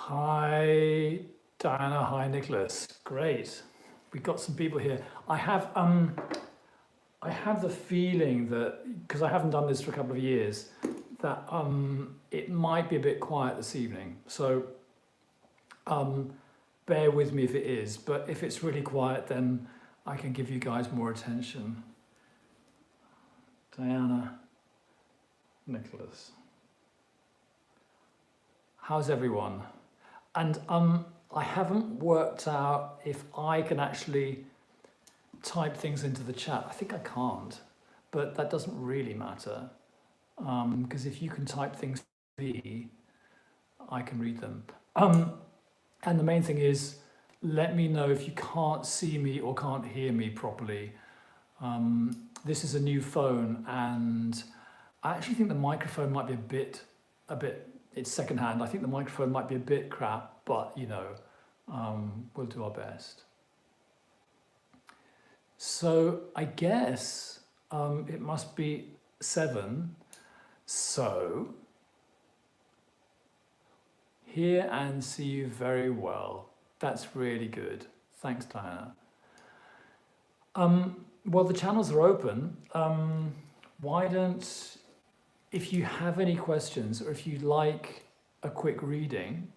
Hi, Diana. Hi, Nicholas. Great. We've got some people here. I have the feeling that because I haven't done this for a couple of years, that it might be a bit quiet this evening. So bear with me if it is. But if it's really quiet, then I can give you guys more attention. Diana, Nicholas. How's everyone? And I haven't worked out if I can actually type things into the chat. I think I can't, but that doesn't really matter because if you can type things to me, I can read them. And the main thing is, let me know if you can't see me or can't hear me properly. This is a new phone, and I actually think the microphone might be a bit. It's secondhand. I think the microphone might be a bit crap, but you know, we'll do our best. So I guess it must be 7. So hear and see you very well. That's really good. Thanks, Diana. Well, the channels are open. Why don't, if you have any questions or if you'd like a quick reading,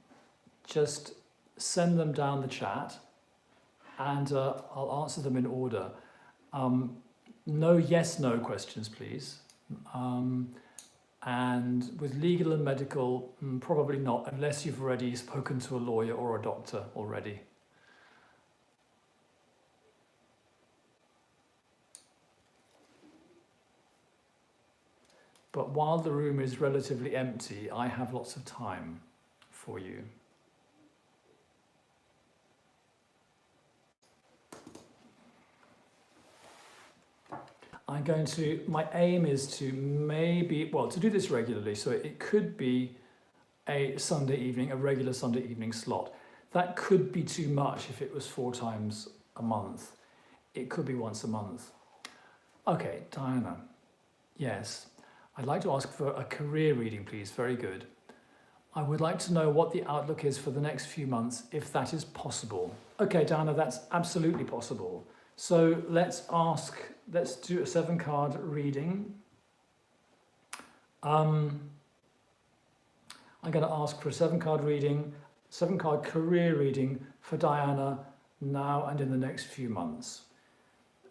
just send them down the chat and I'll answer them in order. No yes, no questions, please. And with legal and medical, probably not, unless you've already spoken to a lawyer or a doctor already. But while the room is relatively empty, I have lots of time for you. I'm going to, my aim is to maybe, well, to do this regularly, so it could be a Sunday evening, a regular Sunday evening slot. That could be too much if it was 4 times a month. It could be once a month. Okay, Diana. Yes. I'd like to ask for a career reading, please. Very good. I would like to know what the outlook is for the next few months, if that is possible. Okay, Diana, that's absolutely possible. So let's do a 7-card reading. I'm going to ask for a 7-card reading, 7-card career reading for Diana now and in the next few months.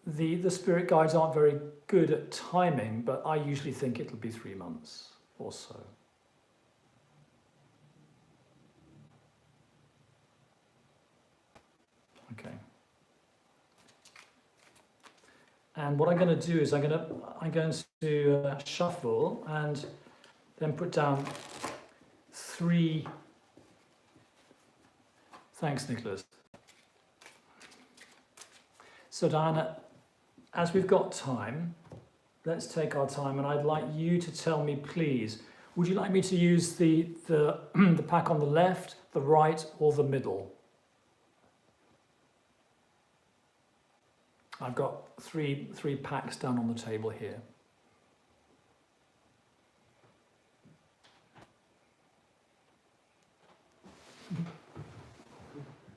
The spirit guides aren't very good at timing, but I usually think it'll be 3 months or so. Okay. And what I'm going to do is I'm going to shuffle and then put down 3. Thanks, Nicholas. So Diana, as we've got time, let's take our time, and I'd like you to tell me, please, would you like me to use the pack on the left, the right, or the middle? I've got three packs down on the table here.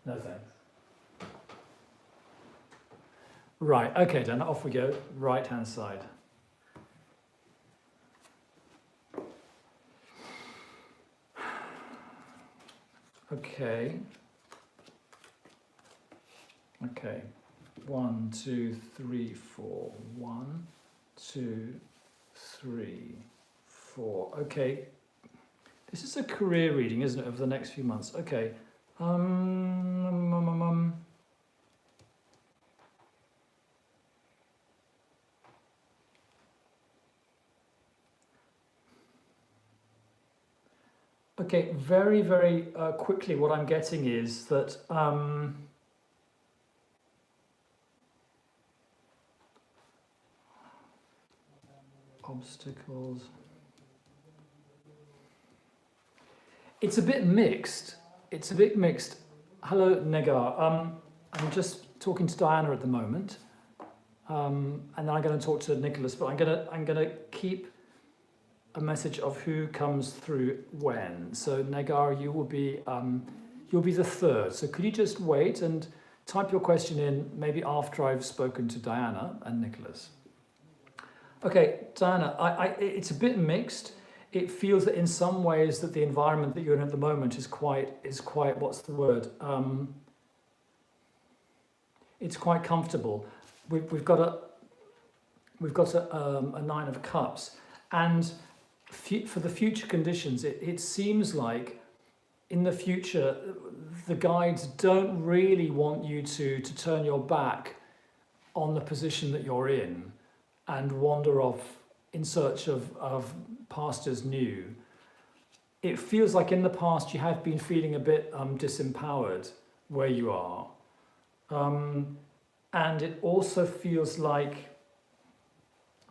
No thanks. Right, okay, then off we go. Right hand side. Okay. Okay. 1, 2, 3, 4. 1, 2, 3, 4. Okay. This is a career reading, isn't it, over the next few months? Okay. Okay, very, very quickly, what I'm getting is that obstacles. It's a bit mixed. It's a bit mixed. Hello, Negar. I'm just talking to Diana at the moment, and then I'm going to talk to Nicholas. But I'm going to keep a message of who comes through when. So Negar, you'll be the third. So could you just wait and type your question in maybe after I've spoken to Diana and Nicholas. Okay, Diana, it's a bit mixed. It feels that in some ways that the environment that you're in at the moment is quite what's the word? It's quite comfortable. We've got a Nine of Cups, and for the future conditions, it seems like in the future the guides don't really want you to turn your back on the position that you're in and wander off in search of pastures new. It feels like in the past you have been feeling a bit disempowered where you are. And it also feels like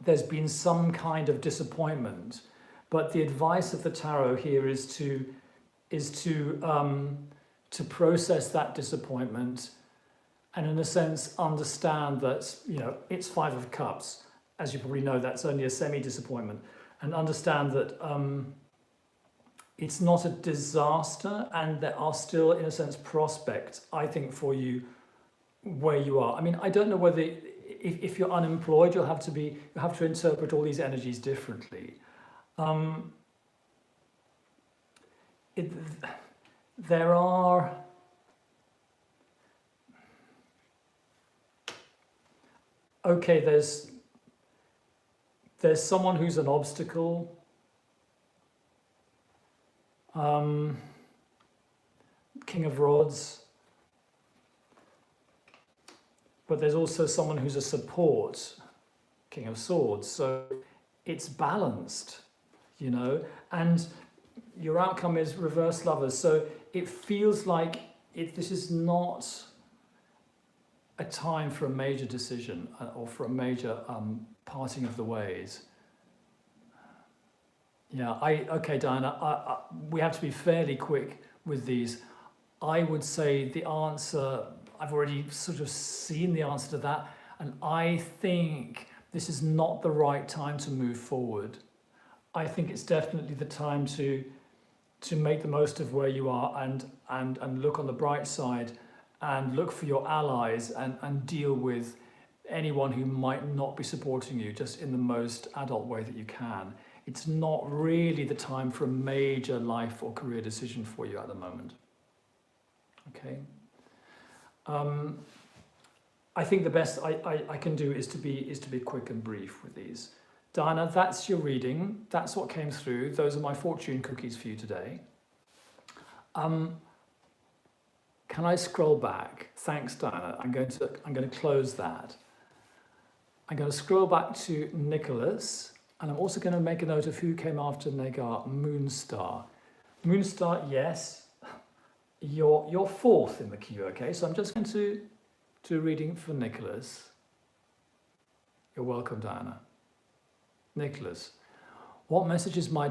there's been some kind of disappointment. But the advice of the tarot here is to process that disappointment and in a sense understand that, you know, it's Five of Cups. As you probably know, that's only a semi-disappointment. And understand that it's not a disaster and there are still, in a sense, prospects, I think, for you where you are. I mean, I don't know whether, if you're unemployed, you have to interpret all these energies differently. There are okay, there's someone who's an obstacle. King of Rods. But there's also someone who's a support, King of Swords. So it's balanced, you know, and your outcome is reverse lovers. So it feels like this is not a time for a major decision or for a major parting of the ways. Yeah, okay, Diana, we have to be fairly quick with these. I would say the answer, I've already sort of seen the answer to that, and I think this is not the right time to move forward. I think it's definitely the time to make the most of where you are and look on the bright side and look for your allies and deal with anyone who might not be supporting you just in the most adult way that you can. It's not really the time for a major life or career decision for you at the moment. Okay. I think the best I can do is to be quick and brief with these. Diana, that's your reading. That's what came through. Those are my fortune cookies for you today. Can I scroll back? Thanks, Diana. I'm going to close that. I'm going to scroll back to Nicholas, and I'm also going to make a note of who came after Negar, Moonstar. Moonstar, yes, you're fourth in the queue, okay? So I'm just going to do a reading for Nicholas. You're welcome, Diana. Nicholas, what message is my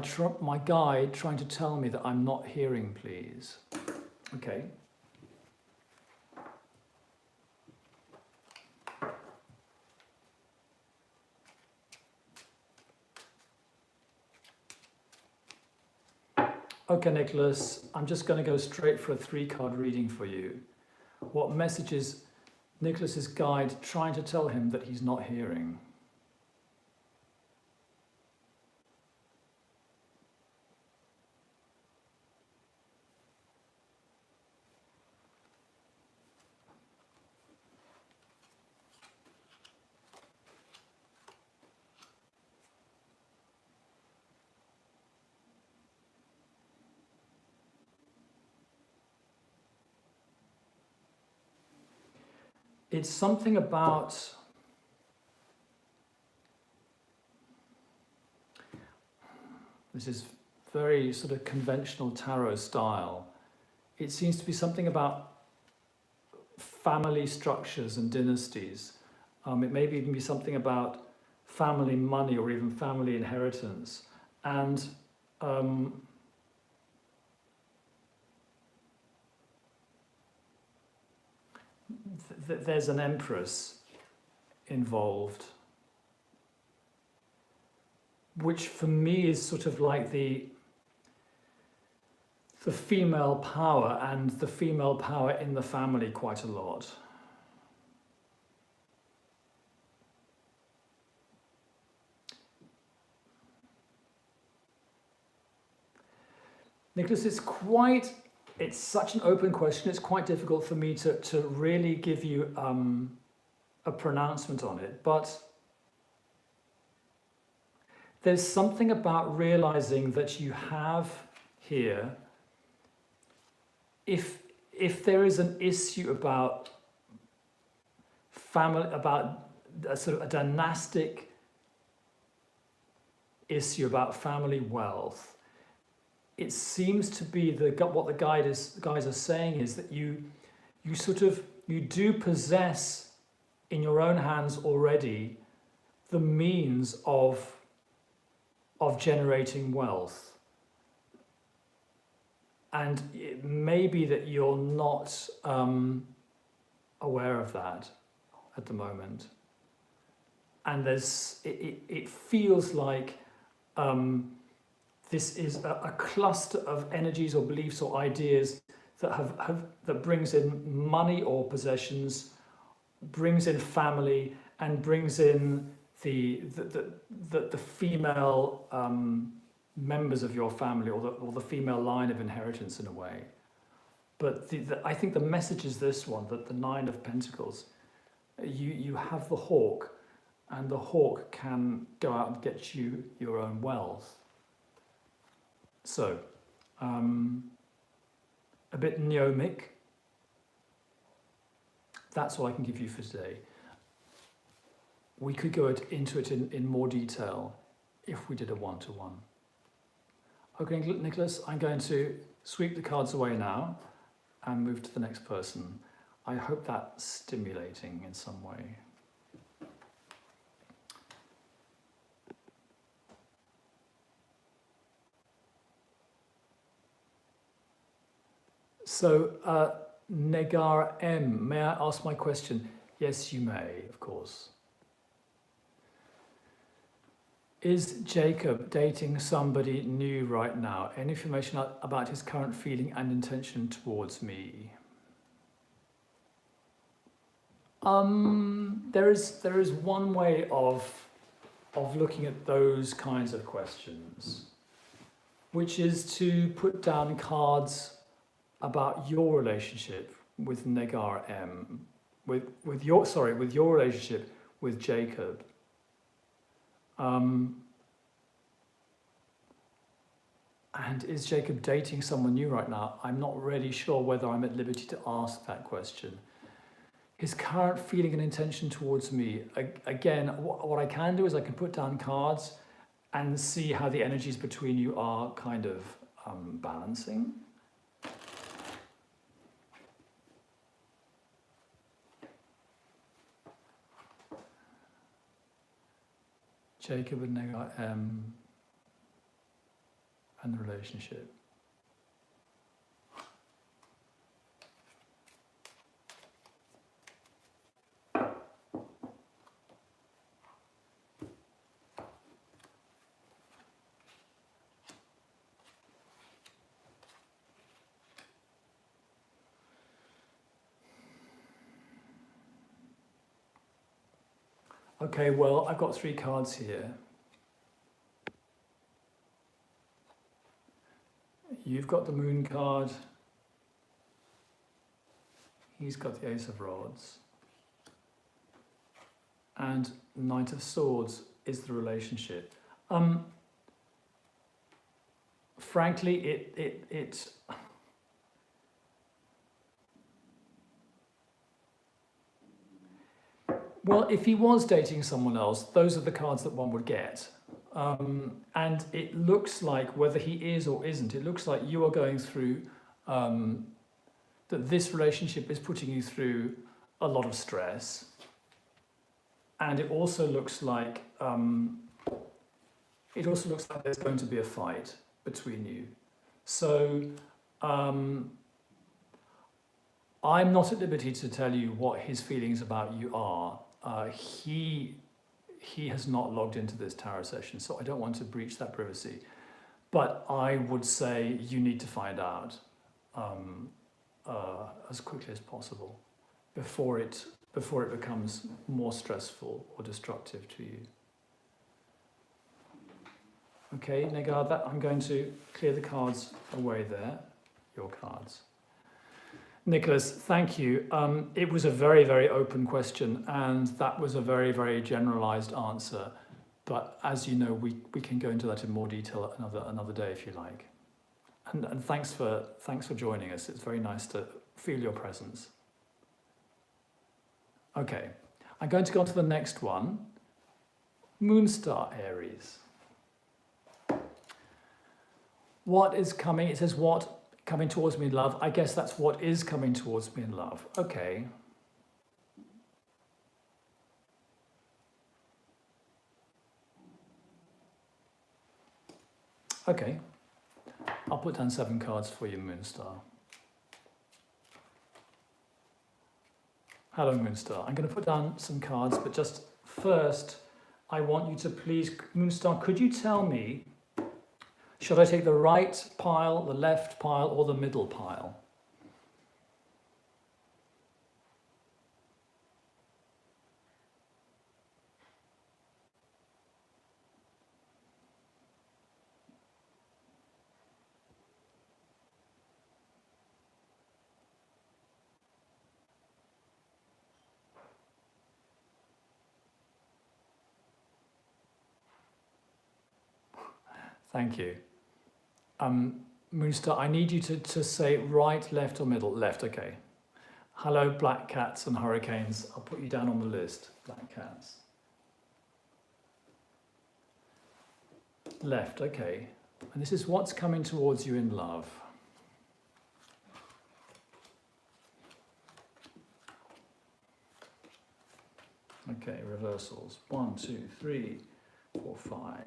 guide trying to tell me that I'm not hearing, please? Okay. Okay, Nicholas, I'm just going to go straight for a 3-card reading for you. What message is Nicholas's guide trying to tell him that he's not hearing? It's something about this is very sort of conventional tarot style. It seems to be something about family structures and dynasties. It may even be something about family money or even family inheritance. And there's an empress involved. which for me is sort of like the female power and the female power in the family quite a lot. Nicholas, it's such an open question, it's quite difficult for me to really give you a pronouncement on it, but there's something about realizing that you have here, if there is an issue about family, about a sort of a dynastic issue about family wealth, it seems to be what the guys are saying is that you do possess in your own hands already the means of generating wealth. And it may be that you're not aware of that at the moment. And it feels like this is a cluster of energies or beliefs or ideas that brings in money or possessions, brings in family, and brings in the female members of your family, or the female line of inheritance in a way. But I think the message is this one, that the Nine of Pentacles, you have the hawk, and the hawk can go out and get you your own wealth. So, a bit gnomic. That's all I can give you for today. We could go into it in more detail if we did a one-to-one. Okay, Nicholas, I'm going to sweep the cards away now and move to the next person. I hope that's stimulating in some way. So, Negar M, may I ask my question? Yes, you may, of course. Is Jacob dating somebody new right now? Any information about his current feeling and intention towards me? There is one way of looking at those kinds of questions, which is to put down cards about your relationship with Negar M, with your relationship with Jacob. And is Jacob dating someone new right now? I'm not really sure whether I'm at liberty to ask that question. His current feeling and intention towards me. Again, what I can do is I can put down cards and see how the energies between you are kind of balancing. Jacob and Negar M and the relationship. Okay, well, I've got 3 cards here. You've got the Moon card. He's got the Ace of Rods. And Knight of Swords is the relationship. Frankly, it well, if he was dating someone else, those are the cards that one would get. And it looks like, whether he is or isn't, it looks like you are going through, that this relationship is putting you through a lot of stress. And it also looks like, there's going to be a fight between you. So, I'm not at liberty to tell you what his feelings about you are. He he has not logged into this tarot session, so I don't want to breach that privacy. But I would say you need to find out as quickly as possible before it becomes more stressful or destructive to you. Okay, Negar, that I'm going to clear the cards away there, your cards. Nicholas, thank you. It was a very, very open question, and that was a very, very generalized answer. But as you know, we can go into that in more detail another day if you like. And thanks for joining us. It's very nice to feel your presence. Okay, I'm going to go on to the next one. Moonstar Aries. What is coming? It says what coming towards me in love. I guess that's what is coming towards me in love. Okay. Okay. I'll put down 7 cards for you, Moonstar. Hello, Moonstar. I'm going to put down some cards, but just first, I want you to please, Moonstar, could you tell me, should I take the right pile, the left pile, or the middle pile? Thank you. Moonstar, I need you to say right, left, or middle. Left, okay. Hello, black cats and hurricanes. I'll put you down on the list, black cats. Left, okay. And this is what's coming towards you in love. Okay, reversals. 1, 2, 3, 4, 5.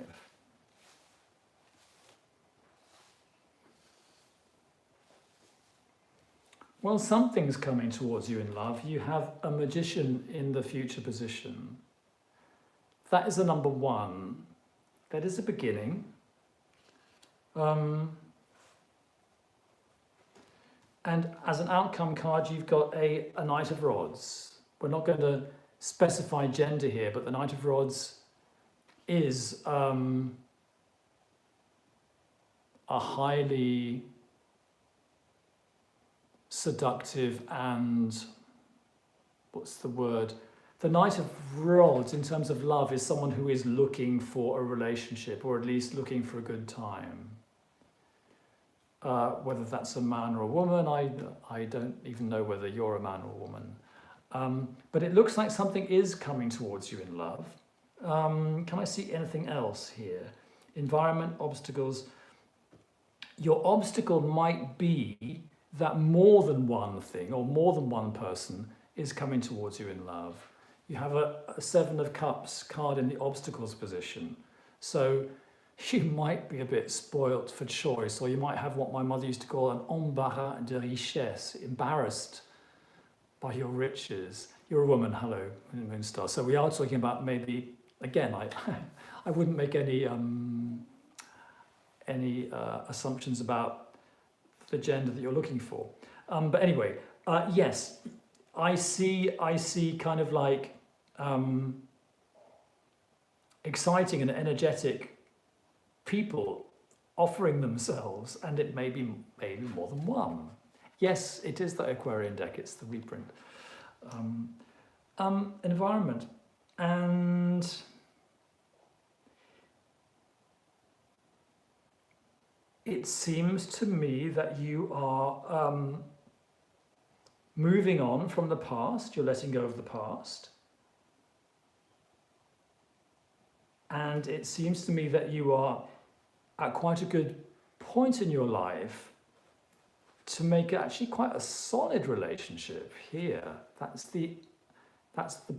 Well, something's coming towards you in love. You have a magician in the future position. That is the number 1. That is a beginning. And as an outcome card, you've got a Knight of Rods. We're not going to specify gender here, but the Knight of Rods is a highly seductive and, what's the word? The Knight of Rods in terms of love is someone who is looking for a relationship, or at least looking for a good time. Whether that's a man or a woman, I don't even know whether you're a man or a woman. But it looks like something is coming towards you in love. Can I see anything else here? Environment, obstacles. Your obstacle might be that more than one thing or more than one person is coming towards you in love. You have a 7 of Cups card in the obstacles position. So you might be a bit spoilt for choice, or you might have what my mother used to call an embarras de richesse, embarrassed by your riches. You're a woman, hello, Moonstar. So we are talking about maybe, again, I wouldn't make any assumptions about the gender that you're looking for. But anyway, yes, I see kind of like exciting and energetic people offering themselves, and it may be maybe more than one. Yes, it is the Aquarian deck, it's the reprint. Environment, and it seems to me that you are moving on from the past, you're letting go of the past. And it seems to me that you are at quite a good point in your life to make actually quite a solid relationship here. That's the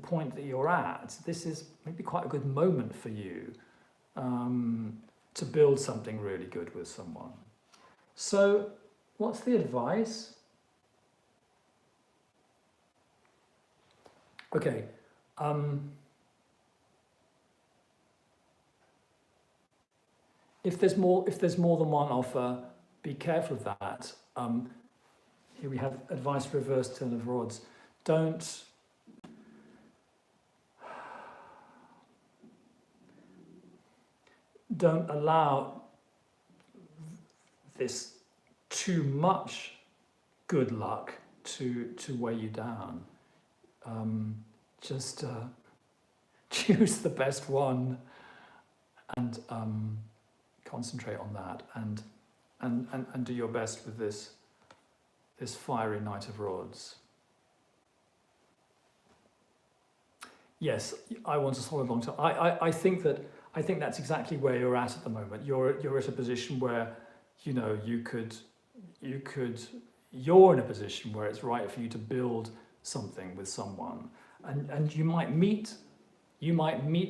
point that you're at. This is maybe quite a good moment for you to build something really good with someone. So what's the advice? Okay. if there's more than one offer, be careful of that. Here we have advice for reverse turn of rods. Don't allow this too much good luck to weigh you down. Just choose the best one and concentrate on that and do your best with this fiery Knight of Rods. Yes, I want a solid long term. I think that's exactly where you're at the moment. You're at a position where, you know, you're in a position where it's right for you to build something with someone, and you might meet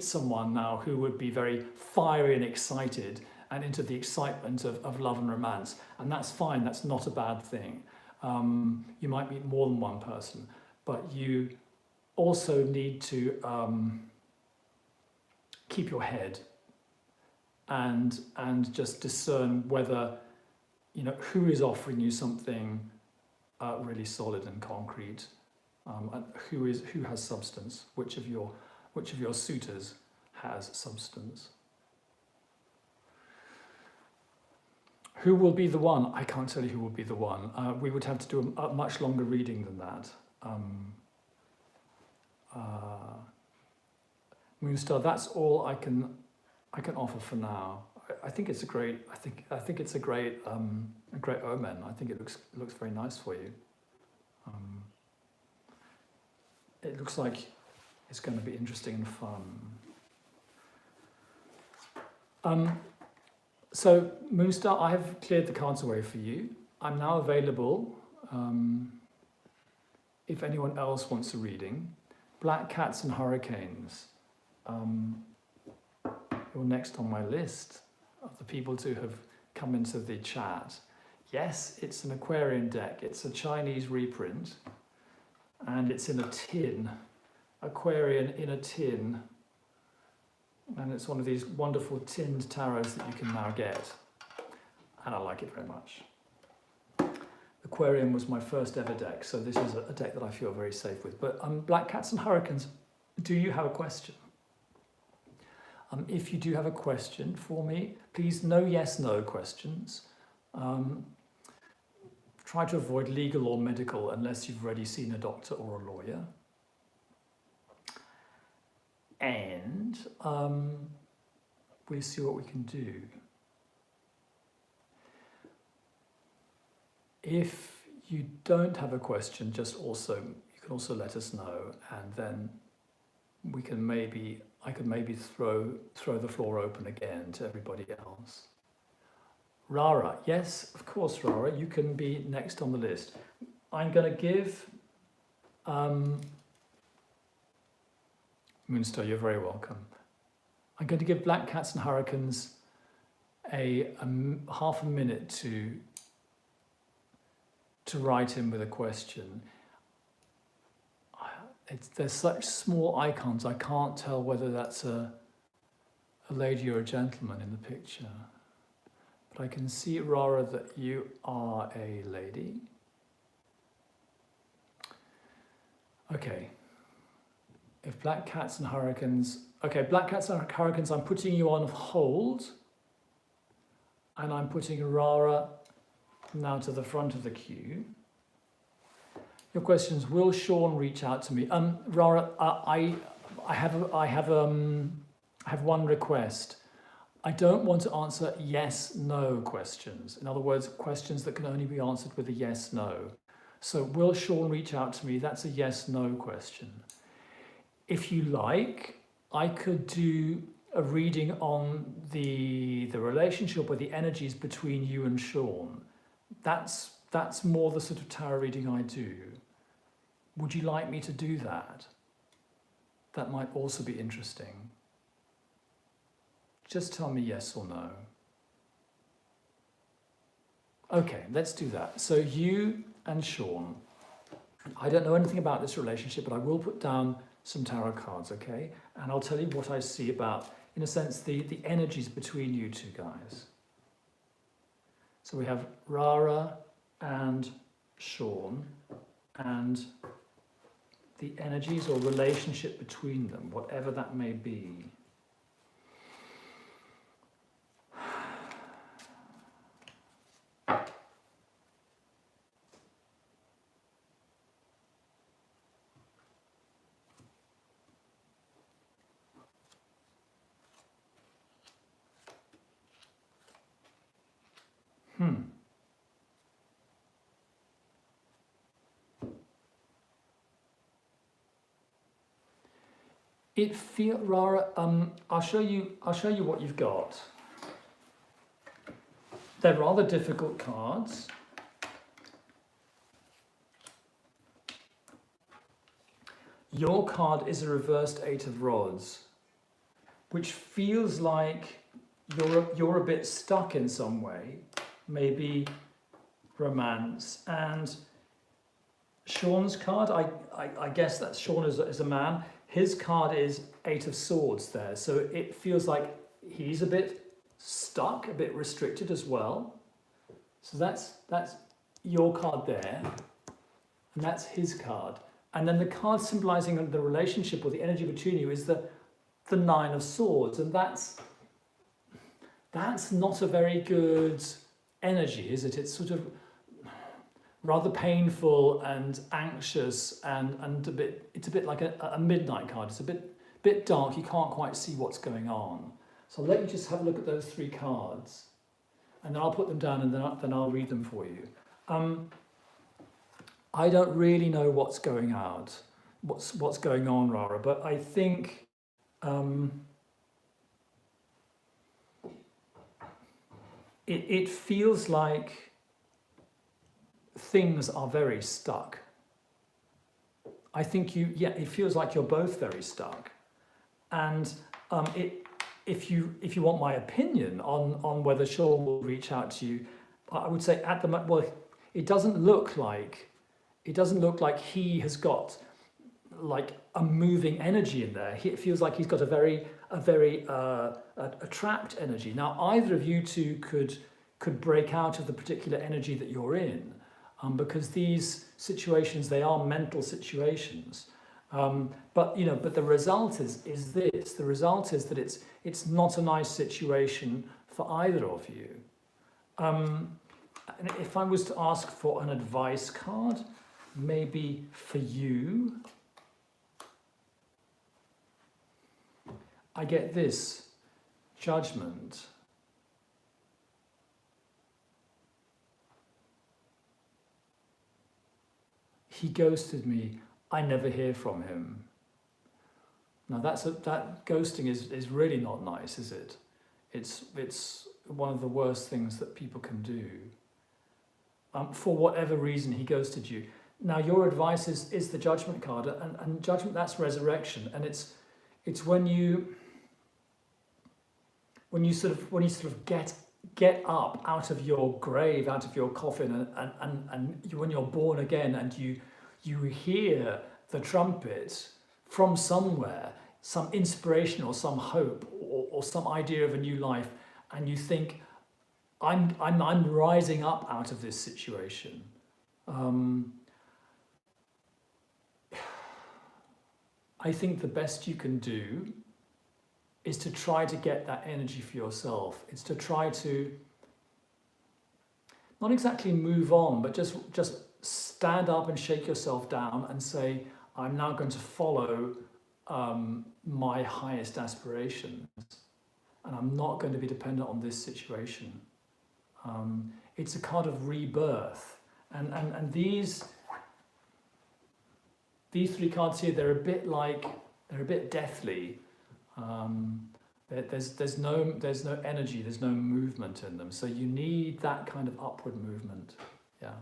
someone now who would be very fiery and excited and into the excitement of love and romance, and that's fine. That's not a bad thing. You might meet more than one person, but you also need to keep your head and just discern whether, you know, who is offering you something really solid and concrete, and who has substance. Which of your suitors has substance? Who will be the one? I can't tell you who will be the one. We would have to do a much longer reading than that. Moonstar, that's all I can offer for now. I think it's a great. I think it's a great omen. I think it looks very nice for you. It looks like it's going to be interesting and fun. So Moonstar, I have cleared the cards away for you. I'm now available. If anyone else wants a reading, Black Cats and Hurricanes. You're next on my list of the people to have come into the chat. Yes, it's an Aquarian deck. It's a Chinese reprint, and it's in a tin. Aquarian in a tin. And it's one of these wonderful tinned tarots that you can now get. And I like it very much. Aquarian was my first ever deck, so this is a deck that I feel very safe with. But Black Cats and Hurricanes, do you have a question? If you do have a question for me, please no yes, no questions. Try to avoid legal or medical unless you've already seen a doctor or a lawyer. And we'll see what we can do. If you don't have a question, you can also let us know, and then we can I could maybe throw the floor open again to everybody else. Rara, yes, of course, Rara, you can be next on the list. I'm going to give Moonstar, you're very welcome. I'm going to give Black Cats and Hurricanes a half a minute to write in with a question. There's such small icons, I can't tell whether that's a lady or a gentleman in the picture. But I can see, Rara, that you are a lady. Okay. If Black Cats and Hurricanes... Okay, Black Cats and Hurricanes, I'm putting you on hold. And I'm putting Rara now to the front of the queue. Your questions, will Sean reach out to me? Rara, I have one request. I don't want to answer yes, no questions. In other words, questions that can only be answered with a yes, no. So will Sean reach out to me? That's a yes, no question. If you like, I could do a reading on the relationship or the energies between you and Sean. That's more the sort of tarot reading I do. Would you like me to do that? That might also be interesting. Just tell me yes or no. Okay, let's do that. So you and Sean. I don't know anything about this relationship, but I will put down some tarot cards, okay? And I'll tell you what I see about in a sense, the energies between you two guys. So we have Rara and Sean, and the energies or relationship between them, whatever that may be. It feel Rara. I'll show you what you've got. They're rather difficult cards. Your card is a reversed Eight of Rods, which feels like you're a bit stuck in some way, maybe romance. And Sean's card, I guess that's Sean as a man. His card is Eight of Swords there, so it feels like he's a bit stuck, a bit restricted as well. So that's your card there, and that's his card. And then the card symbolizing the relationship or the energy between you is the Nine of Swords, and that's not a very good energy, is it? It's sort of rather painful and anxious and it's a bit like a midnight card. It's a bit dark. You can't quite see what's going on. So I'll let you just have a look at those three cards, and then I'll put them down, and then I'll read them for you. I don't really know what's going on, Rara, but I think it feels like things are very stuck. I think it feels like you're both very stuck. And if you want my opinion on whether Sean will reach out to you, I would say at the moment, well, it doesn't look like he has got like a moving energy in there. It feels like he's got a very trapped energy. Now, either of you two could break out of the particular energy that you're in, because these situations, they are mental situations. But the result is this. The result is that it's not a nice situation for either of you. And if I was to ask for an advice card, maybe for you, I get this, Judgment. He ghosted me. I never hear from him. Now that ghosting is really not nice, is it? It's one of the worst things that people can do. For whatever reason, he ghosted you. Now your advice is the Judgment card, and Judgment, that's resurrection, and it's when you sort of get up out of your grave, out of your coffin, and when you're born again, and you hear the trumpet from somewhere, some inspiration or some hope or some idea of a new life, and you think, I'm rising up out of this situation. I think the best you can do is to try to get that energy for yourself. It's to try to not exactly move on, but just stand up and shake yourself down and say, I'm now going to follow my highest aspirations, and I'm not going to be dependent on this situation. It's a card of rebirth, and these three cards here, they're a bit deathly. There's no energy, there's no movement in them. So you need that kind of upward movement. Yeah.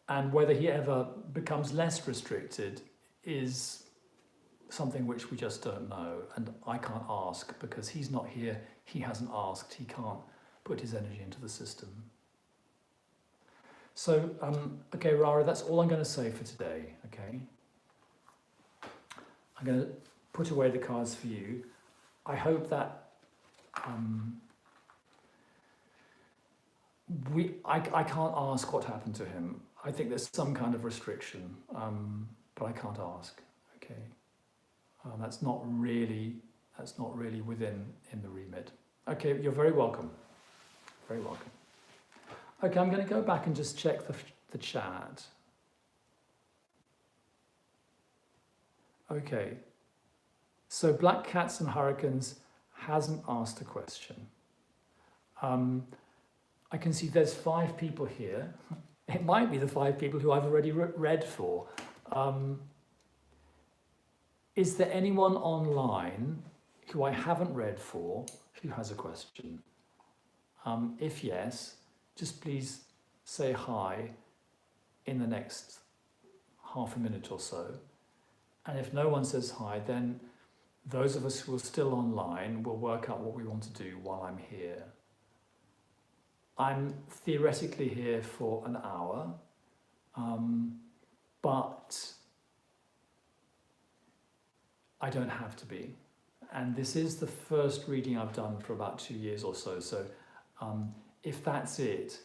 And whether he ever becomes less restricted is something which we just don't know, and I can't ask because he's not here. He hasn't asked. He can't put his energy into the system. So, okay, Rara, that's all I'm going to say for today, okay? I'm going to put away the cards for you. I hope that I can't ask what happened to him. I think there's some kind of restriction, but I can't ask. Okay, that's not really within the remit. Okay, you're very welcome. Very welcome. Okay, I'm going to go back and just check the chat. Okay, so Black Cats and Hurricanes hasn't asked a question. I can see there's 5 people here. It might be the 5 people who I've already read for. Is there anyone online who I haven't read for who has a question? If yes, just please say hi in the next half a minute or so. And if no one says hi, then those of us who are still online will work out what we want to do while I'm here. I'm theoretically here for an hour, but I don't have to be. And this is the first reading I've done for about 2 years or so. So if that's it,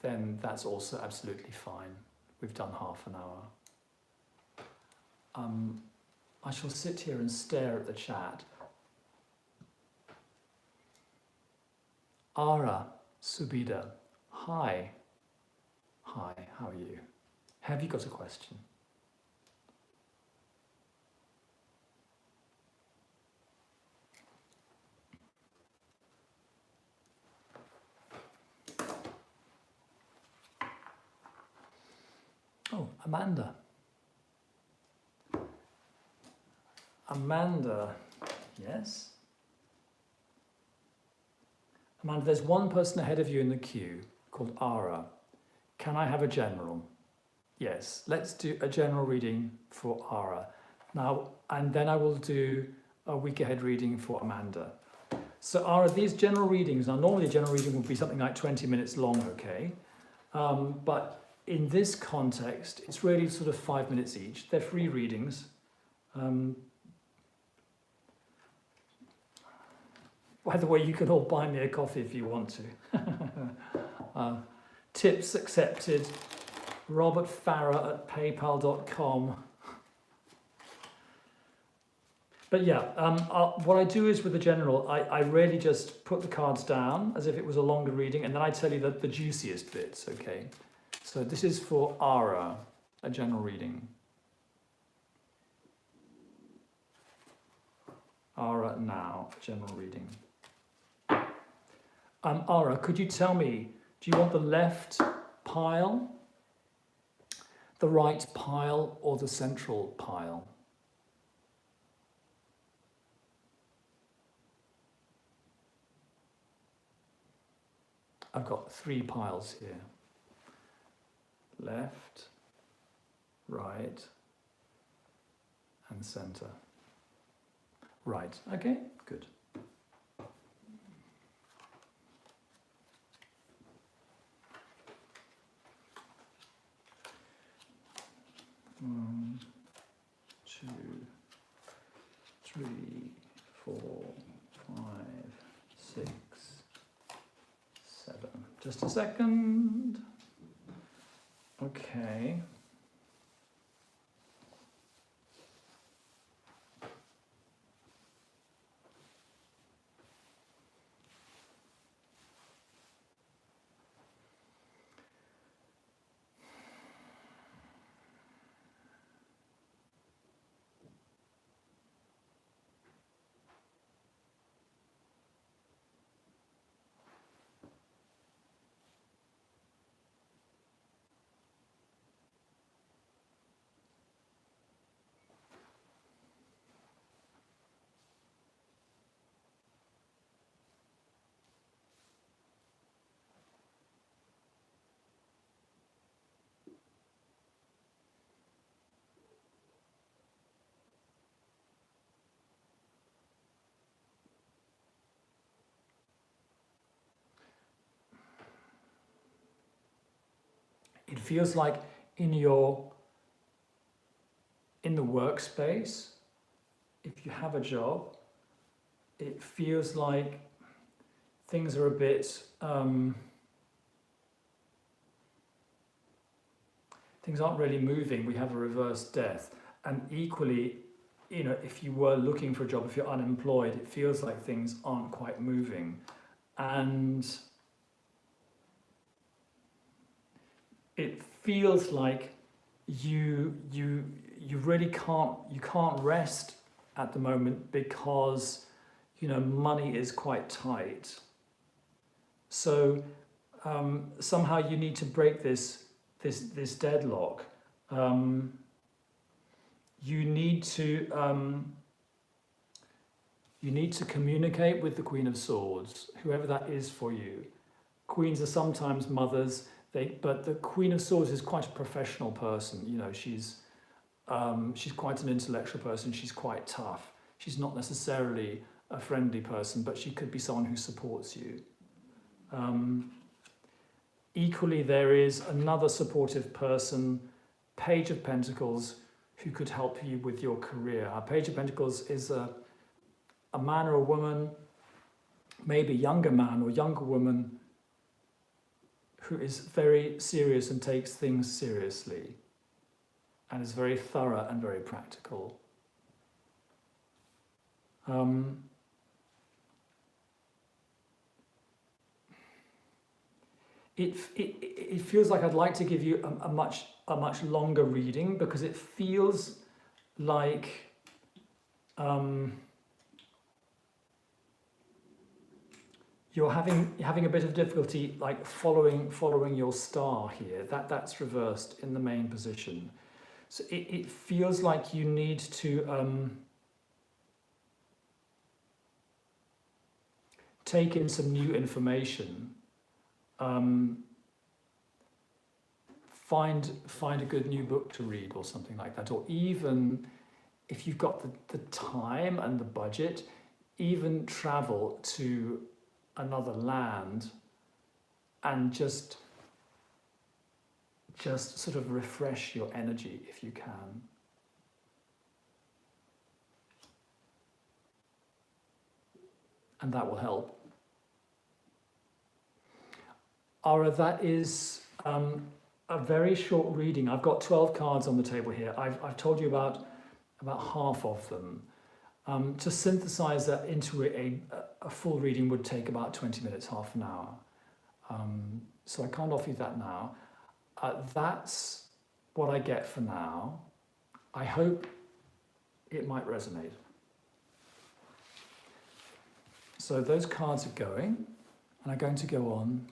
then that's also absolutely fine. We've done half an hour. I shall sit here and stare at the chat. Ara Subida, hi. Hi, how are you? Have you got a question? Oh, Amanda. Amanda, yes? Amanda, there's one person ahead of you in the queue called Ara. Can I have a general? Yes, let's do a general reading for Ara. Now, and then I will do a week ahead reading for Amanda. So Ara, these general readings, now normally a general reading would be something like 20 minutes long, okay? But in this context, it's really sort of 5 minutes each. They're free readings. By the way, you can all buy me a coffee if you want to. Tips accepted. Robert Farah at paypal.com. But yeah, what I do is with the general, I really just put the cards down as if it was a longer reading, and then I tell you the juiciest bits, okay? So this is for Ara, a general reading. Ara now, general reading. Ara, could you tell me, do you want the left pile, the right pile, or the central pile? I've got 3 piles here. Left, right, and center. Right, okay, good. One, 2, 3, 4, 5, 6, 7. Just a second. Okay. It feels like in the workspace, if you have a job, it feels like things are a bit, things aren't really moving. We have a reverse death. And equally, you know, if you were looking for a job, if you're unemployed, it feels like things aren't quite moving. And it feels like you really can't rest at the moment because, you know, money is quite tight. So somehow you need to break this deadlock. You need to communicate with the Queen of Swords, whoever that is for you. Queens are sometimes mothers, but the Queen of Swords is quite a professional person. You know, she's quite an intellectual person. She's quite tough. She's not necessarily a friendly person, but she could be someone who supports you. Equally, there is another supportive person, Page of Pentacles, who could help you with your career. A Page of Pentacles is a man or a woman, maybe a younger man or younger woman, who is very serious and takes things seriously and is very thorough and very practical. It feels like I'd like to give you a much longer reading, because it feels like you're having a bit of difficulty like following your star here. That's reversed in the main position. So it feels like you need to take in some new information. Find a good new book to read or something like that, or even if you've got the time and the budget, even travel to another land and just sort of refresh your energy if you can. And that will help. Ara, that is a very short reading. I've got 12 cards on the table here. I've told you about half of them. To synthesize that into a full reading would take about 20 minutes, half an hour. So I can't offer you that now. That's what I get for now. I hope it might resonate. So those cards are going, and I'm going to go on.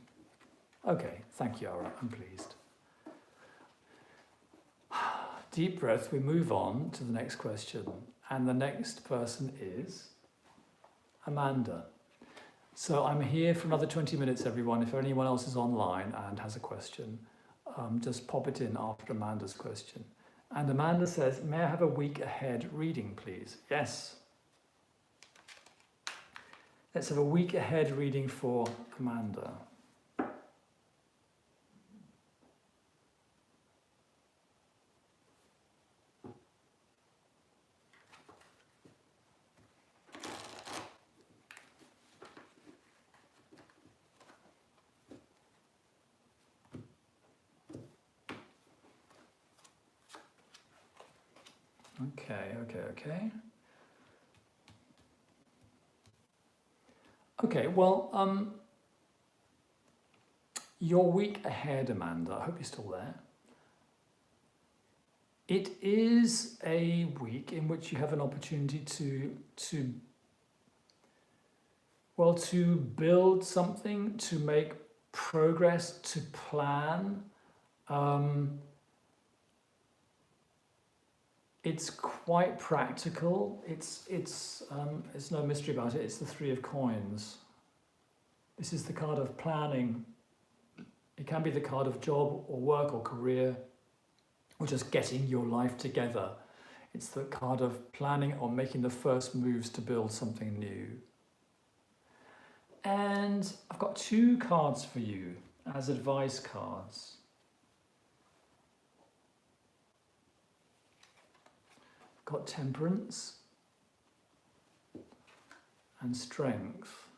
Okay, thank you, Ara, I'm pleased. Deep breath, we move on to the next question. And the next person is Amanda. So I'm here for another 20 minutes, everyone. If anyone else is online and has a question, just pop it in after Amanda's question. And Amanda says, may I have a week ahead reading, please? Yes. Let's have a week ahead reading for Amanda. Okay. Okay, well, your week ahead, Amanda, I hope you're still there. It is a week in which you have an opportunity to build something, to make progress, to plan. It's quite practical. It's no mystery about it. It's the Three of Coins. This is the card of planning. It can be the card of job or work or career, or just getting your life together. It's the card of planning or making the first moves to build something new. And I've got two cards for you as advice cards. Got Temperance and strength.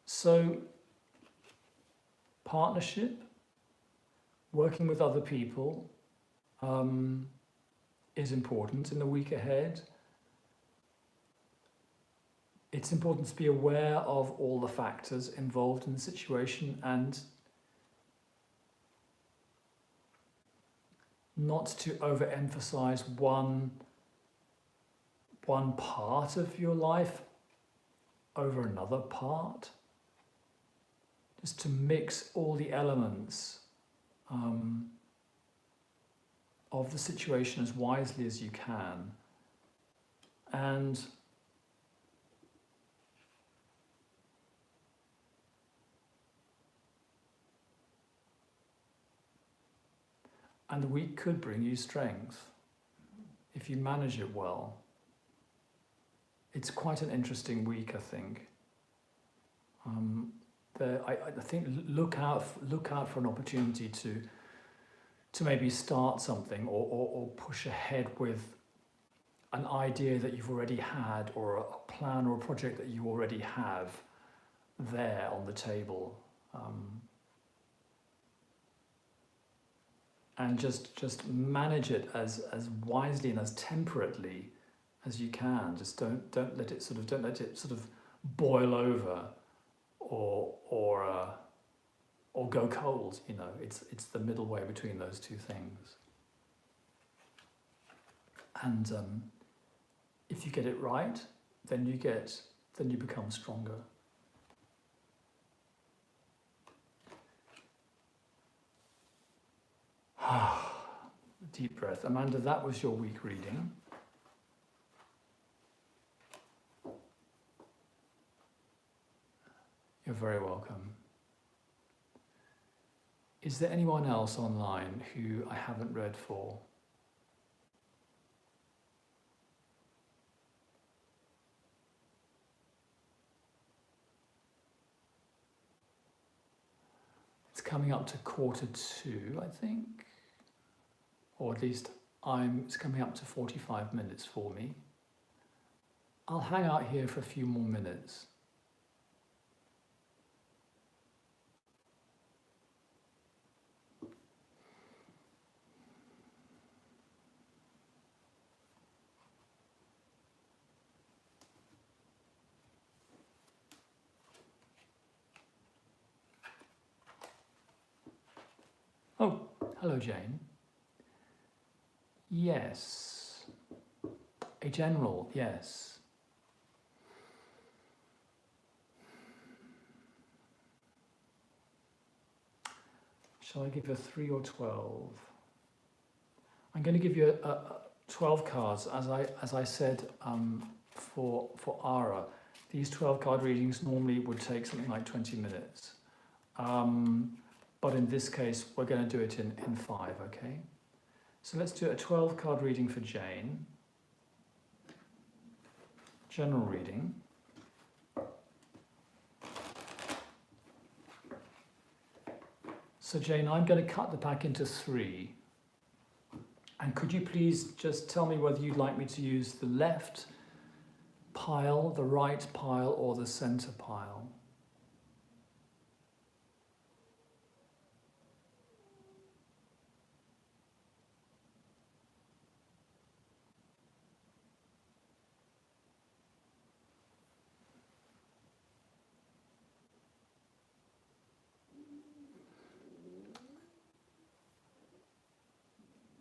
So partnership, working with other people, is important in the week ahead. It's important to be aware of all the factors involved in the situation and not to overemphasize one part of your life over another part. Just to mix all the elements of the situation as wisely as you can. And the week could bring you strength if you manage it well. It's quite an interesting week, I think. I think look out for an opportunity to maybe start something or push ahead with an idea that you've already had, or a plan or a project that you already have there on the table. And just manage it as wisely and as temperately as you can. Just don't let it sort of boil over or go cold. You know, it's the middle way between those two things. And if you get it right, then you become stronger. Deep breath. Amanda, that was your week reading. You're very welcome. Is there anyone else online who I haven't read for? It's coming up to 1:45, I think. Or at least it's coming up to 45 minutes for me. I'll hang out here for a few more minutes. Oh, hello, Jane. Yes. A general, yes. Shall I give you a 3 or 12? I'm going to give you a 12 cards, as I said for Ara. These 12 card readings normally would take something like 20 minutes. But in this case, we're going to do it in 5, okay? So let's do a 12 card reading for Jane. General reading. So Jane, I'm going to cut the pack into 3. And could you please just tell me whether you'd like me to use the left pile, the right pile, or the center pile?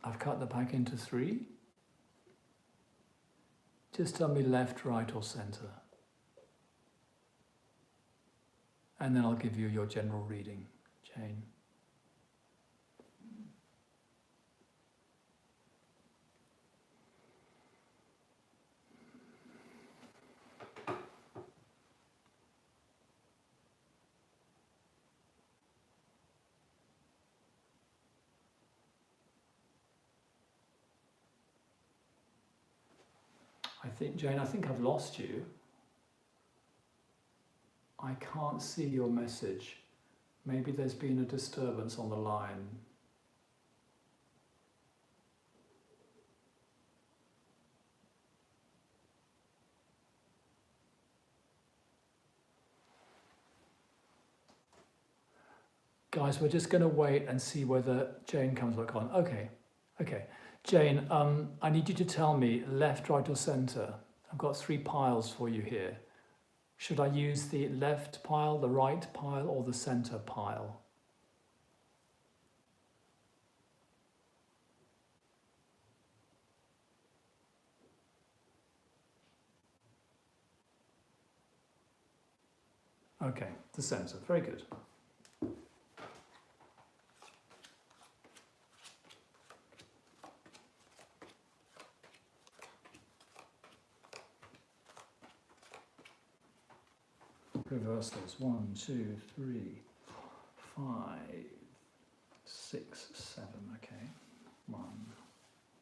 I've cut the pack into 3. Just tell me left, right, or center. And then I'll give you your general reading, Jane. Jane, I think I've lost you. I can't see your message. Maybe there's been a disturbance on the line. Guys, we're just going to wait and see whether Jane comes back on. Okay, okay. Jane, I need you to tell me left, right or centre. I've got 3 piles for you here. Should I use the left pile, the right pile or the centre pile? Okay, the centre, very good. Reversals, 1, 2, 3, 5, 6, 7, okay. 1,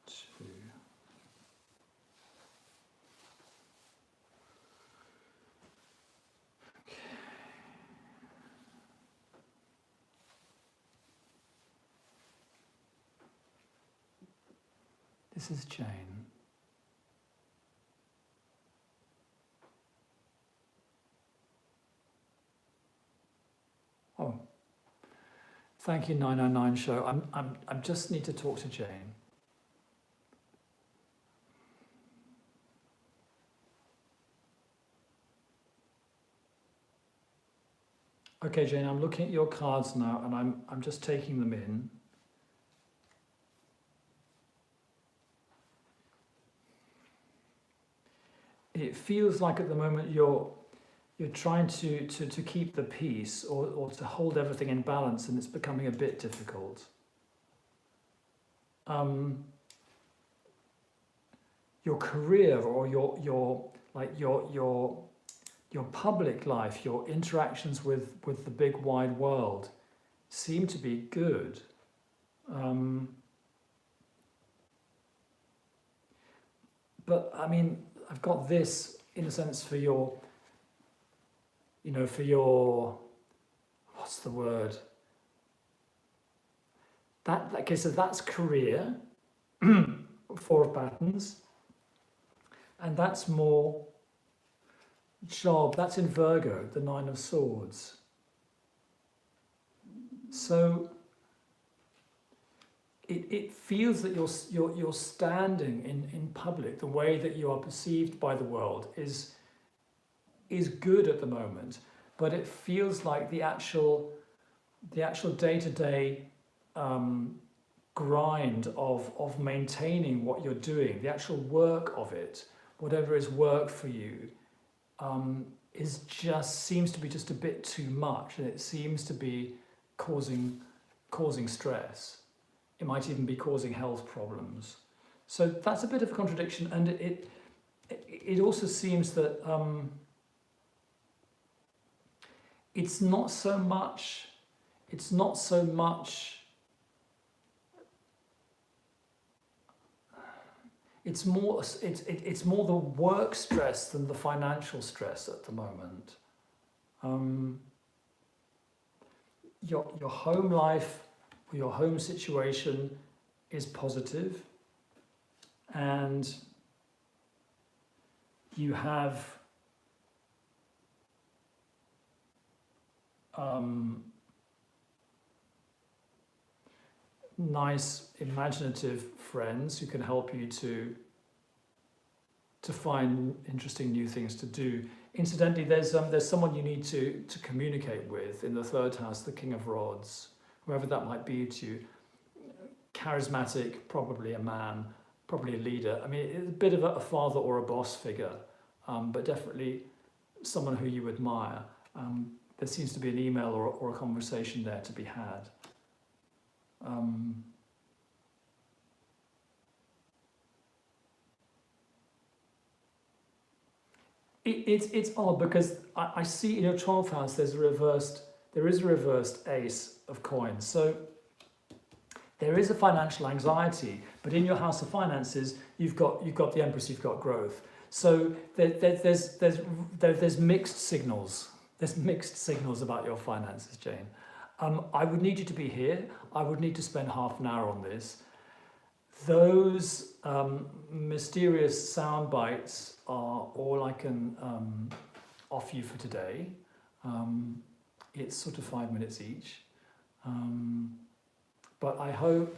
2. Okay. This is Jane. Oh, thank you, 999 Show. I just need to talk to Jane. Okay, Jane, I'm looking at your cards now, and I'm just taking them in. It feels like at the moment you're trying to keep the peace or to hold everything in balance, and it's becoming a bit difficult. Your career or your public life, your interactions with the big wide world seem to be good. But I mean, I've got this in a sense for your, what's the word? Okay, so that's career, 4 of Battens, and that's more job, that's in Virgo, the 9 of Swords. So it feels that you're standing in public, the way that you are perceived by the world is good at the moment, but it feels like the actual day-to-day grind of maintaining what you're doing, the actual work of it, whatever is work for you, seems to be just a bit too much, and it seems to be causing stress. It might even be causing health problems. So that's a bit of a contradiction, and it also seems that it's not so much. It's more the work stress than the financial stress at the moment. Your home life, your home situation is positive, and you have nice imaginative friends who can help you to find interesting new things to do. Incidentally, there's someone you need to communicate with in the 3rd house, the King of Rods, whoever that might be to you. Charismatic, probably a man, probably a leader. I mean, it's a bit of a father or a boss figure, but definitely someone who you admire. There seems to be an email or a conversation there to be had. It's odd because I see in your 12th house there is a reversed Ace of Coins. So there is a financial anxiety, but in your house of finances, you've got the Empress, you've got growth. So there's mixed signals. There's mixed signals about your finances, Jane. I would need you to be here. I would need to spend half an hour on this. Those mysterious sound bites are all I can offer you for today. It's sort of 5 minutes each. But I hope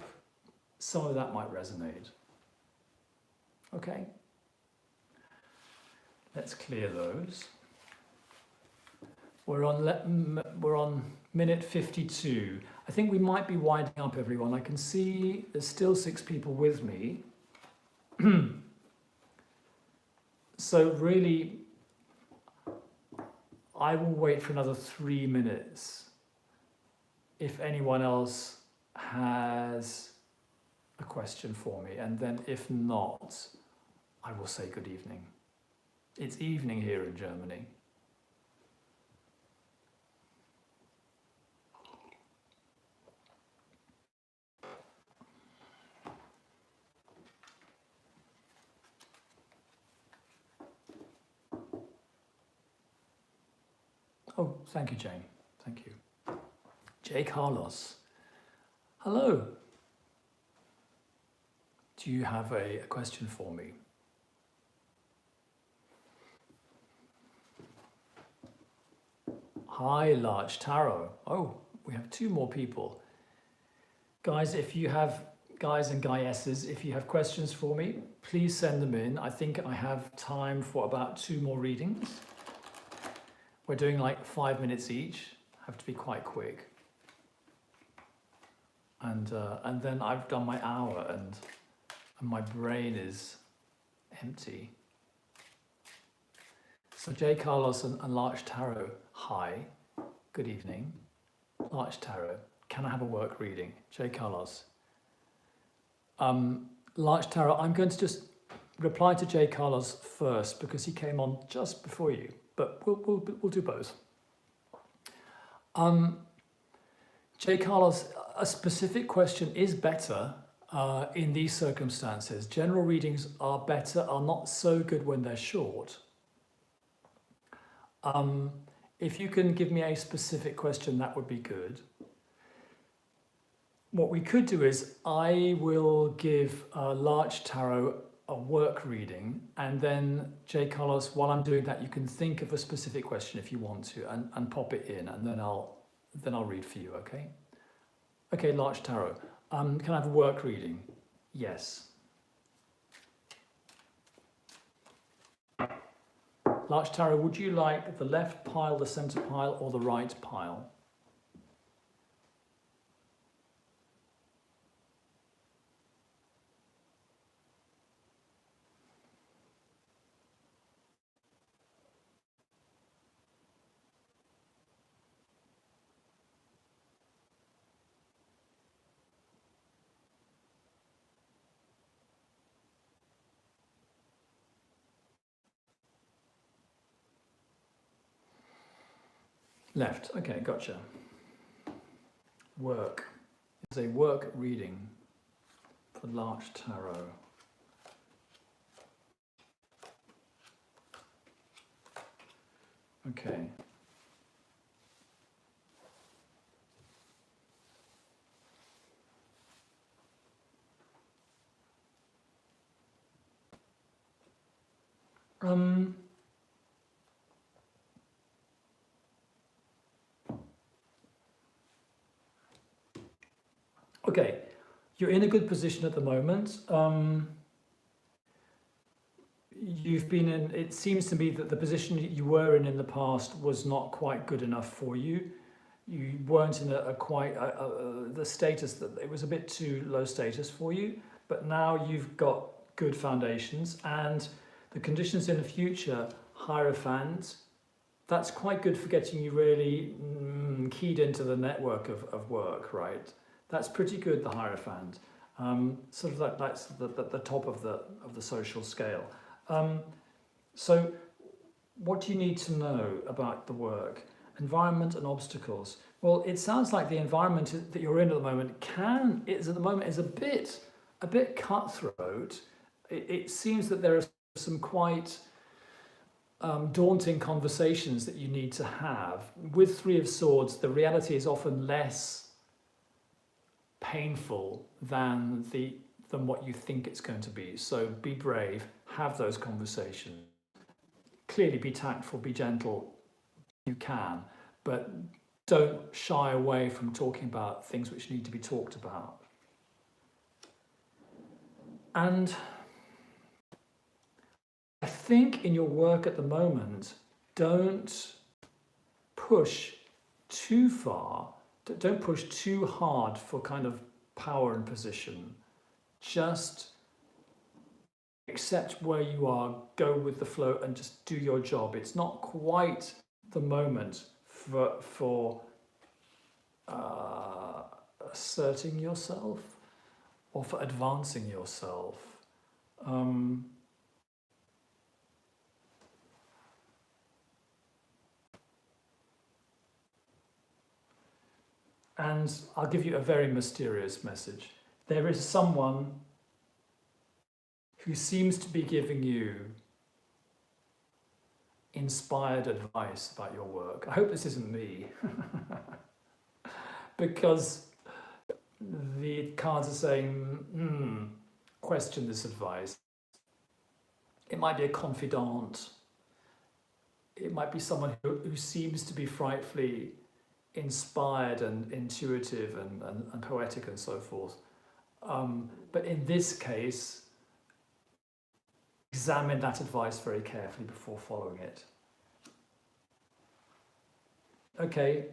some of that might resonate. Okay, let's clear those. We're on minute 52. I think we might be winding up, everyone. I can see there's still 6 people with me. So really, I will wait for another 3 minutes if anyone else has a question for me, and then if not, I will say good evening. It's evening here in Germany. Oh, thank you, Jane. Thank you. J. Carlos. Hello. Do you have a question for me? Hi, Larch Tarot. Oh, we have 2 more people. Guys, if you have, guys and guy-esses, if you have questions for me, please send them in. I think I have time for about 2 more readings. We're doing like 5 minutes each. Have to be quite quick. And then I've done my hour and my brain is empty. So J. Carlos and Larch Tarot, hi, good evening. Larch Tarot, can I have a work reading? J. Carlos. Larch Tarot, I'm going to just reply to J. Carlos first because he came on just before you, but we'll do both. J. Carlos, a specific question is better in these circumstances. General readings are better, are not so good when they're short. If you can give me a specific question, that would be good. What we could do is I will give Larch Tarot a work reading, and then J. Carlos, while I'm doing that, you can think of a specific question if you want to, and pop it in, and then I'll read for you, okay? Okay, Larch Tarot, can I have a work reading? Yes. Larch Tarot, would you like the left pile, the centre pile, or the right pile? Left, okay, gotcha. Work is a work reading for Larch Tarot. Okay. Okay, you're in a good position at the moment. You've been in, it seems to me that the position you were in the past was not quite good enough for you. You weren't in the status that it was a bit too low status for you, but now you've got good foundations, and the conditions in the future, Hierophant, that's quite good for getting you really keyed into the network of work, right? That's pretty good, the Hierophant. Sort of like that's the top of the social scale. So what do you need to know about the work? Environment and obstacles. Well, it sounds like the environment that you're in at the moment is a bit cutthroat. It seems that there are some quite daunting conversations that you need to have. With Three of Swords, the reality is often less painful than what you think it's going to be. So be brave, have those conversations. Clearly be tactful, be gentle, you can, but don't shy away from talking about things which need to be talked about. And I think in your work at the moment, don't push too far, don't push too hard for kind of power and position. Just accept where you are, go with the flow and just do your job. It's not quite the moment for asserting yourself or for advancing yourself. And I'll give you a very mysterious message. There is someone who seems to be giving you inspired advice about your work. I hope this isn't me. Because the cards are saying, question this advice. It might be a confidant. It might be someone who seems to be frightfully inspired and intuitive and poetic and so forth. But in this case, examine that advice very carefully before following it. Okay,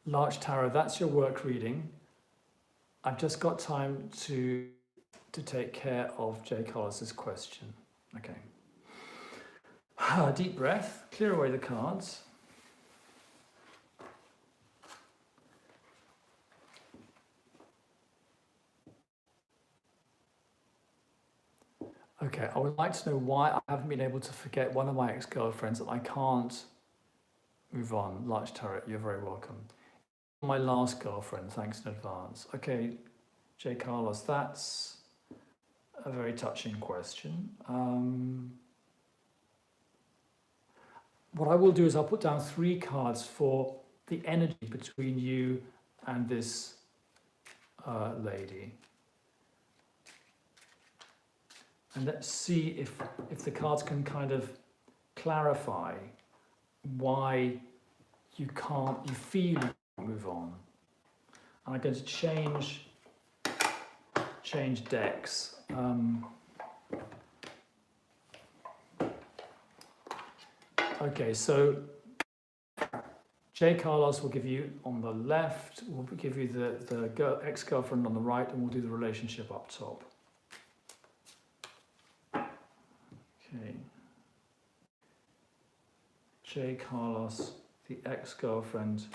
Larch Tarot, that's your work reading. I've just got time to take care of Jay Collis's question. Okay. Deep breath, clear away the cards. Okay, I would like to know why I haven't been able to forget one of my ex-girlfriends and I can't move on. Larch Tarot, you're very welcome. My last girlfriend, thanks in advance. Okay, Jay Carlos, that's a very touching question. What I will do is I'll put down 3 cards for the energy between you and this lady. And let's see if the cards can kind of clarify why you feel you can't move on. And I'm going to change decks. Okay, so Jay Carlos will give you on the left, we'll give you the ex-girlfriend on the right, and we'll do the relationship up top. Okay. Jay Carlos, the ex-girlfriend,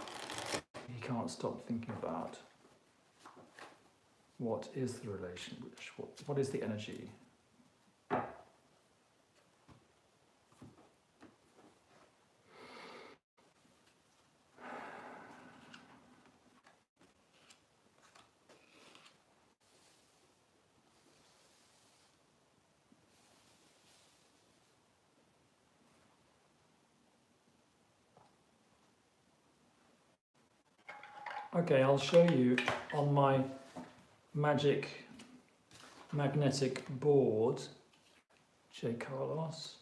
he can't stop thinking about. What is the relationship? What is the energy? Okay, I'll show you on my magnetic board, Jay Carlos.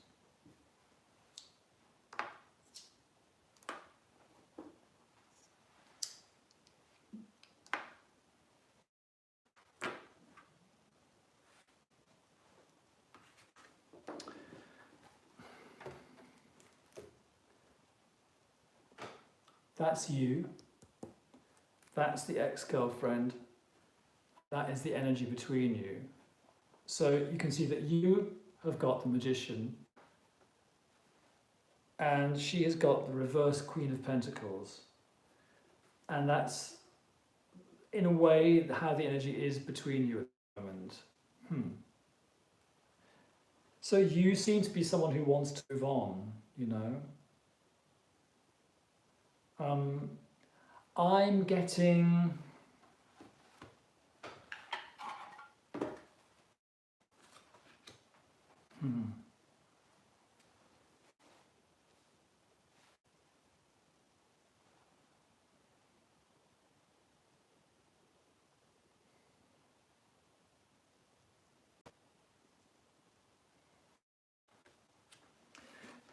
That's you. That's the ex-girlfriend. That is the energy between you. So you can see that you have got the Magician and she has got the reverse Queen of Pentacles. And that's, in a way, how the energy is between you at the moment. So you seem to be someone who wants to move on, you know. I'm getting...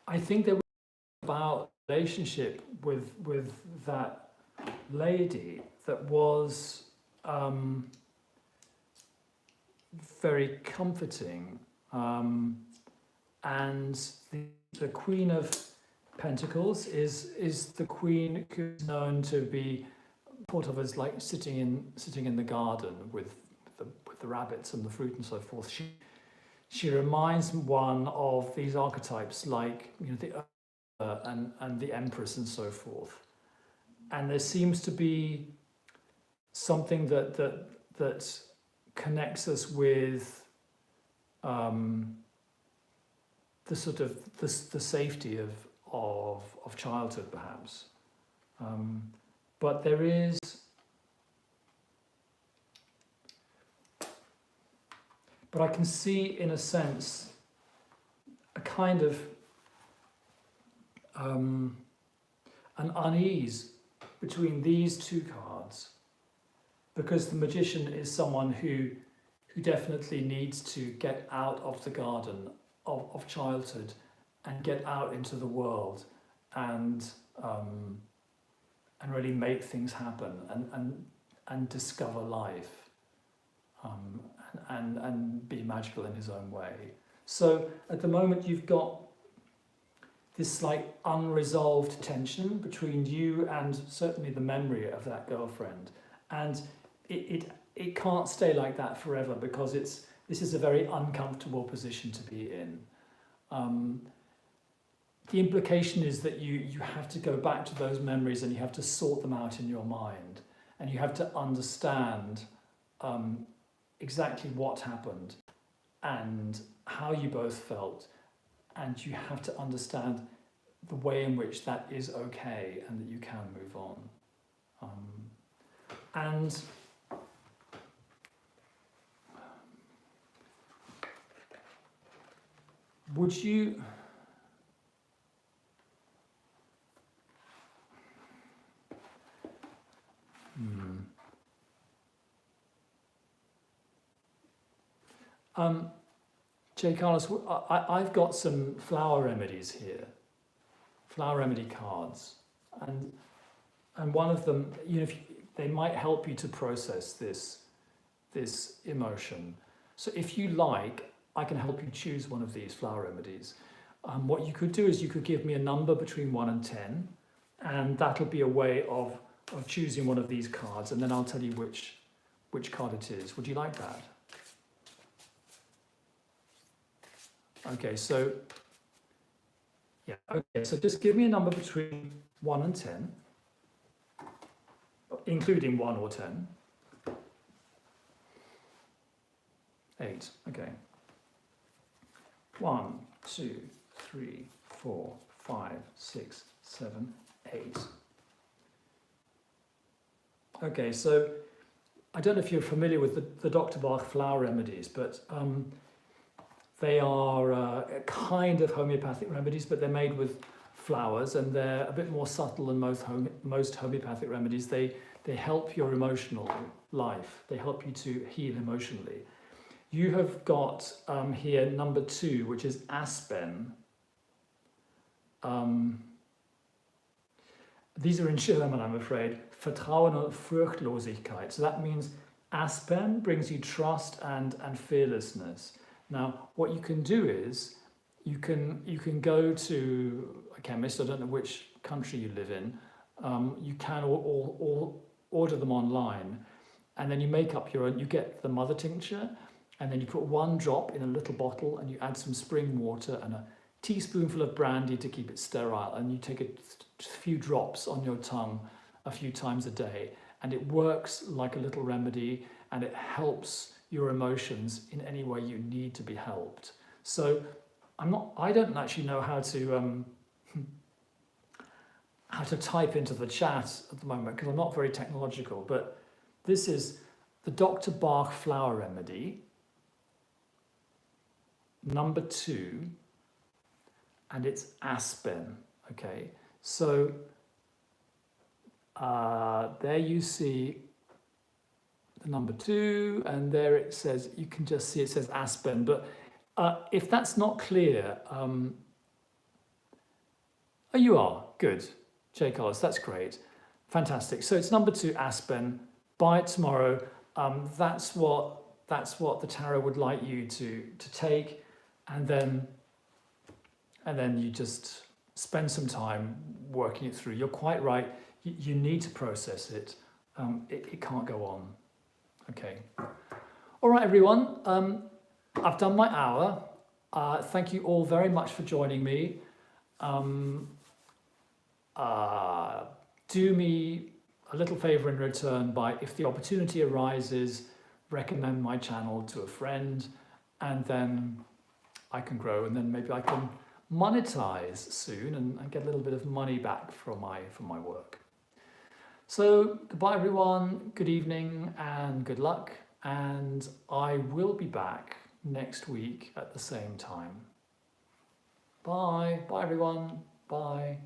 I think there was about relationship with that lady that was very comforting, and the Queen of Pentacles is the queen who's known to be thought of as like sitting in the garden with the rabbits and the fruit and so forth. She reminds one of these archetypes, like, you know, the and the Empress and so forth. And there seems to be something that connects us with the sort of the safety of childhood, perhaps. But there is but I can see, in a sense, a kind of an unease between these two cards, because the Magician is someone who definitely needs to get out of the garden of childhood and get out into the world and really make things happen and discover life, and be magical in his own way. So at the moment you've got this like unresolved tension between you and certainly the memory of that girlfriend, and it can't stay like that forever, because this is a very uncomfortable position to be in. The implication is that you have to go back to those memories and you have to sort them out in your mind, and you have to understand exactly what happened and how you both felt, and you have to understand the way in which that is okay and that you can move on. And would you Jay Carlos, I've got some flower remedies here, flower remedy cards, and one of them, you know, they might help you to process this emotion. So if you like, I can help you choose one of these flower remedies. What you could do is you could give me a number between 1 and 10, and that'll be a way of choosing one of these cards, and then I'll tell you which card it is. Would you like that? Okay, so yeah, okay, so just give me a number between 1 and 10, including 1 or 10. 8, okay. 1, 2, 3, 4, 5, 6, 7, 8. Okay, so I don't know if you're familiar with the Dr. Bach flower remedies, but they are a kind of homeopathic remedies, but they're made with flowers, and they're a bit more subtle than most homeopathic remedies. They help your emotional life. They help you to heal emotionally. You have got here number 2, which is Aspen. These are in German, I'm afraid. Vertrauen und Furchtlosigkeit. So that means Aspen brings you trust and fearlessness. Now, what you can do is you can go to a chemist. I don't know which country you live in. You can order them online, and then you make up your own. You get the mother tincture, and then you put 1 drop in a little bottle, and you add some spring water and a teaspoonful of brandy to keep it sterile, and you take a few drops on your tongue a few times a day, and it works like a little remedy, and it helps your emotions in any way you need to be helped. So I don't actually know how to type into the chat at the moment, because I'm not very technological, but this is the Dr. Bach flower remedy, number 2, and it's Aspen. Okay, so there you see the number 2, and there it says, you can just see it says Aspen, but if that's not clear, Oh, you are? Good. Jay Collis, that's great. Fantastic. So it's number 2, Aspen. Buy it tomorrow. That's what the tarot would like you to take, and then you just spend some time working it through. You're quite right. You need to process it. It can't go on. Okay. All right, everyone. I've done my hour. Thank you all very much for joining me. Do me a little favor in return by, if the opportunity arises, recommend my channel to a friend, and then I can grow, and then maybe I can monetize soon and get a little bit of money back from my work. So goodbye everyone, good evening and good luck, and I will be back next week at the same time. Bye everyone, bye.